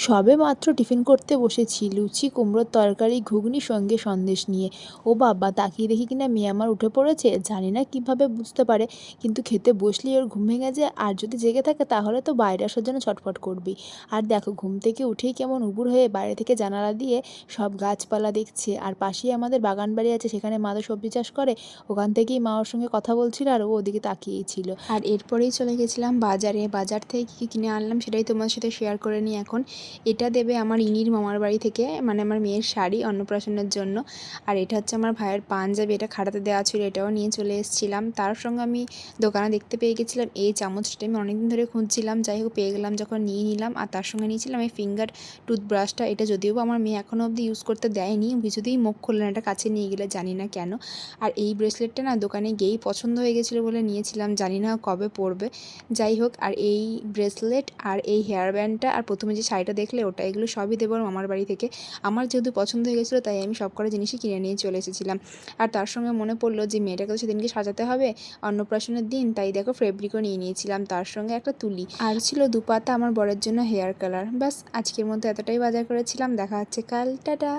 সবে মাত্র টিফিন করতে বসেছি, লুচি কুমড়োর তরকারি ঘুগনি সঙ্গে সন্দেশ নিয়ে। ও বাবা, তাকিয়ে দেখি কিনা মেয়ে আমার উঠে পড়েছে। জানি না কিভাবে বুঝতে পারে, কিন্তু খেতে বসলেই ওর ঘুম ভেঙে যায়। আর যদি জেগে থাকে তাহলে তো বাইরে আসার জন্য ছটফট করবেই। আর দেখো, ঘুম থেকে উঠেই কেমন উবুর হয়ে বাইরে থেকে জানালা দিয়ে সব গাছপালা দেখছে। আর পাশেই আমাদের বাগান বাড়ি আছে, সেখানে মা তো সবজি চাষ করে। ওখান থেকেই মা ওর সঙ্গে কথা বলছিল আর ও ওদিকে তাকিয়েই ছিল। আর এরপরেই চলে গেছিলাম বাজারে। বাজার থেকে কী কিনে আনলাম সেটাই তোমার সাথে শেয়ার করে নিই এখন। এটা দেবে আমার ইনির মামার বাড়ি থেকে, মানে আমার মেয়ের শাড়ি অন্নপ্রাশনের জন্য। আর এটা হচ্ছে আমার ভাইয়ের পাঞ্জাবি, এটা খাটাতে দেওয়া ছিল, এটাও নিয়ে চলে এসেছিলাম। তার সঙ্গে আমি দোকানে দেখতে পেয়ে গেছিলাম এই চামচটা, আমি অনেকদিন ধরে খুঁজছিলাম, যাই হোক পেয়ে গেলাম যখন নিয়ে নিলাম। আর তার সঙ্গে নিয়েছিলাম এই ফিঙ্গার টুথব্রাশটা, এটা যদিও আমার মেয়ে এখনও অবধি ইউজ করতে দেয়নি, কিছুতেই মুখ খুললে না, এটা কাছে নিয়ে গেলে জানি না কেন। আর এই ব্রেসলেটটা না দোকানে গিয়েই পছন্দ হয়ে গেছিলো বলে নিয়েছিলাম, জানি না কবে পরবে। যাই হোক, আর এই ব্রেসলেট আর এই হেয়ার ব্যান্ডটা আর প্রথমে যে শাড়িটা দেখলে ওটা, এগুলো সবই দেবো আমার বাড়ি থেকে। আমার যেহেতু পছন্দ হয়ে গেছিলো তাই আমি সব কটা জিনিসই কিনে নিয়ে চলে এসেছিলাম। আর তার সঙ্গে মনে পড়লো যে মেয়েটাকে তো সেদিনকে সাজাতে হবে অন্নপ্রাশনের দিন, তাই দেখো ফেব্রিকও নিয়ে নিয়েছিলাম, তার সঙ্গে একটা তুলি, আর ছিল দুপাতা আমার বরের জন্য হেয়ার কালার। ব্যাস, আজকের মতো এতটাই বাজার করেছিলাম। দেখা হচ্ছে কাল, টাটা।